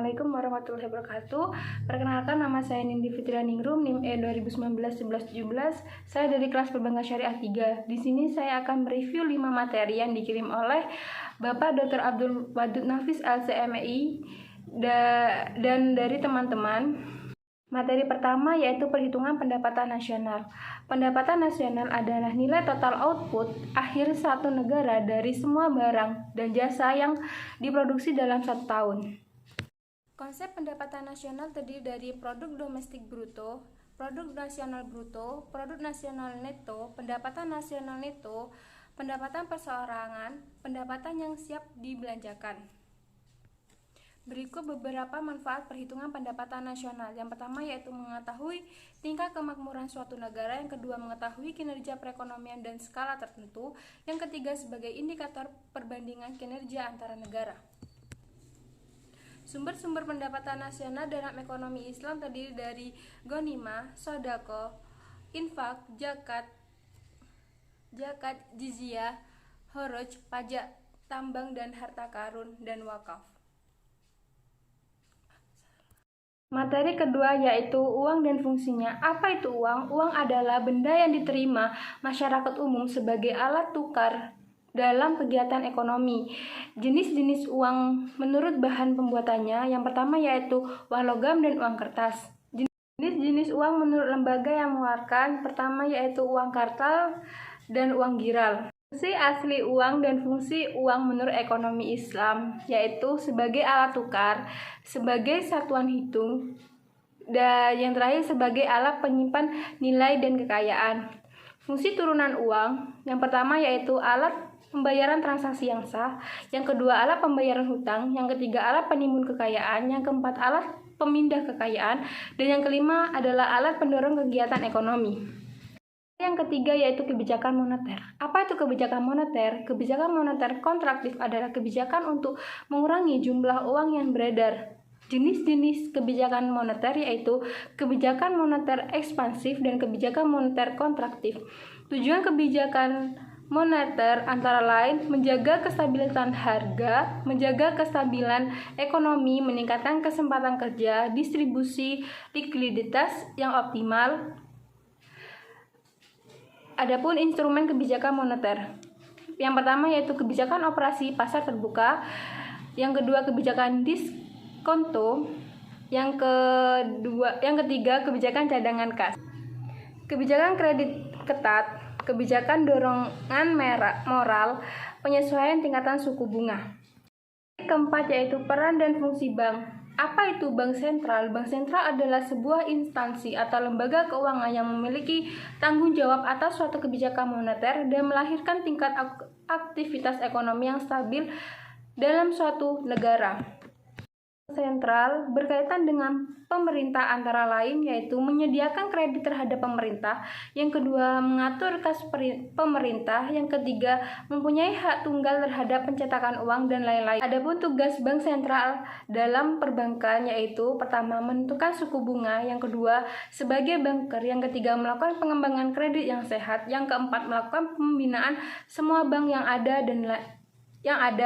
Assalamualaikum warahmatullahi wabarakatuh. Perkenalkan, nama saya Nindi Fitrianingrum, NIM E 2019-1117. Saya dari kelas Perbankan Syariah 3. Di sini saya akan mereview 5 materi yang dikirim oleh Bapak Dr. Abdul Wadud Nafis LCMI dan dari teman-teman. Materi pertama yaitu perhitungan pendapatan nasional. Pendapatan nasional adalah nilai total output akhir satu negara dari semua barang dan jasa yang diproduksi dalam satu tahun. Konsep pendapatan nasional terdiri dari produk domestik bruto, produk nasional bruto, produk nasional neto, pendapatan nasional neto, pendapatan perseorangan, pendapatan yang siap dibelanjakan. Berikut beberapa manfaat perhitungan pendapatan nasional. Yang pertama yaitu mengetahui tingkat kemakmuran suatu negara. Yang kedua, mengetahui kinerja perekonomian dan skala tertentu. Yang ketiga, sebagai indikator perbandingan kinerja antara negara. Sumber-sumber pendapatan nasional dalam ekonomi Islam terdiri dari ghanimah, sodaqah, infak, zakat, jizyah, kharaj, pajak, tambang dan harta karun, dan wakaf. Materi kedua yaitu uang dan fungsinya. Apa itu uang? Uang adalah benda yang diterima masyarakat umum sebagai alat tukar dalam kegiatan ekonomi. Jenis-jenis uang menurut bahan pembuatannya. Yang pertama yaitu uang logam dan uang kertas. Jenis-jenis uang menurut lembaga yang mengeluarkan. Pertama yaitu uang kartal dan uang giral. Fungsi asli uang dan fungsi uang menurut ekonomi Islam yaitu sebagai alat tukar, sebagai satuan hitung, dan yang terakhir sebagai alat penyimpan nilai dan kekayaan. Fungsi turunan uang yang pertama yaitu alat pembayaran transaksi yang sah, yang kedua alat pembayaran hutang, yang ketiga alat penimbun kekayaan, yang keempat alat pemindah kekayaan, dan yang kelima adalah alat pendorong kegiatan ekonomi. Yang ketiga yaitu kebijakan moneter. Apa itu kebijakan moneter? Kebijakan moneter kontraktif adalah kebijakan untuk mengurangi jumlah uang yang beredar. Jenis-jenis kebijakan moneter yaitu kebijakan moneter ekspansif dan kebijakan moneter kontraktif. Tujuan kebijakan moneter antara lain menjaga kestabilisan harga, menjaga kestabilan ekonomi, meningkatkan kesempatan kerja, distribusi likuiditas yang optimal. Adapun instrumen kebijakan moneter, yang pertama yaitu kebijakan operasi pasar terbuka, yang kedua kebijakan diskonto, yang ketiga kebijakan cadangan kas, kebijakan kredit ketat, kebijakan dorongan moral, penyesuaian tingkatan suku bunga. Keempat yaitu peran dan fungsi bank. Apa itu bank sentral? Bank sentral adalah sebuah instansi atau lembaga keuangan yang memiliki tanggung jawab atas suatu kebijakan moneter dan melahirkan tingkat aktivitas ekonomi yang stabil dalam suatu negara. Sentral berkaitan dengan pemerintah antara lain yaitu menyediakan kredit terhadap pemerintah, yang kedua mengatur kas pemerintah, yang ketiga mempunyai hak tunggal terhadap pencetakan uang dan lain-lain. Adapun tugas bank sentral dalam perbankan yaitu pertama menentukan suku bunga, yang kedua sebagai banker, yang ketiga melakukan pengembangan kredit yang sehat, yang keempat melakukan pembinaan semua bank yang ada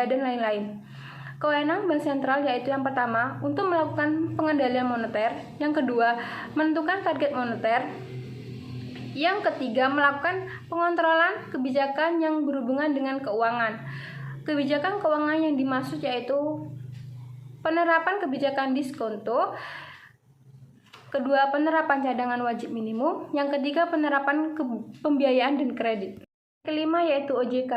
dan lain-lain. Kewenangan bank sentral yaitu yang pertama untuk melakukan pengendalian moneter, yang kedua menentukan target moneter, yang ketiga melakukan pengontrolan kebijakan yang berhubungan dengan keuangan. Kebijakan keuangan yang dimaksud yaitu penerapan kebijakan diskonto, kedua penerapan cadangan wajib minimum, yang ketiga penerapan pembiayaan dan kredit. Kelima yaitu OJK.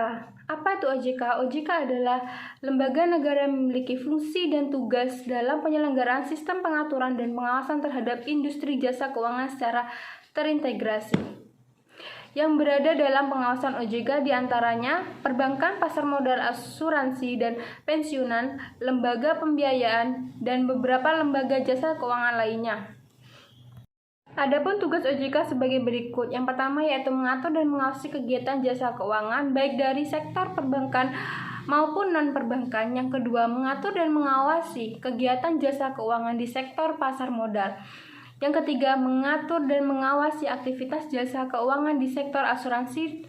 Apa itu OJK? OJK adalah lembaga negara yang memiliki fungsi dan tugas dalam penyelenggaraan sistem pengaturan dan pengawasan terhadap industri jasa keuangan secara terintegrasi. Yang berada dalam pengawasan OJK diantaranya perbankan, pasar modal, asuransi dan pensiunan, lembaga pembiayaan, dan beberapa lembaga jasa keuangan lainnya. Adapun tugas OJK sebagai berikut. Yang pertama yaitu mengatur dan mengawasi kegiatan jasa keuangan baik dari sektor perbankan maupun non-perbankan. Yang kedua, mengatur dan mengawasi kegiatan jasa keuangan di sektor pasar modal. Yang ketiga, mengatur dan mengawasi aktivitas jasa keuangan di sektor asuransi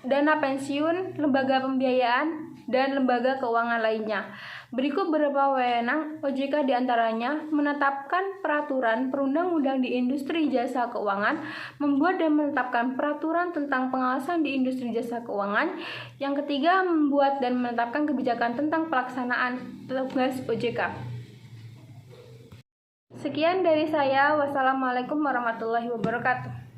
dana pensiun, lembaga pembiayaan, dan lembaga keuangan lainnya. Berikut beberapa wewenang OJK diantaranya: menetapkan peraturan perundang-undang di industri jasa keuangan, membuat dan menetapkan peraturan tentang pengawasan di industri jasa keuangan. Yang ketiga, membuat dan menetapkan kebijakan tentang pelaksanaan tugas OJK. Sekian dari saya. Wassalamualaikum warahmatullahi wabarakatuh.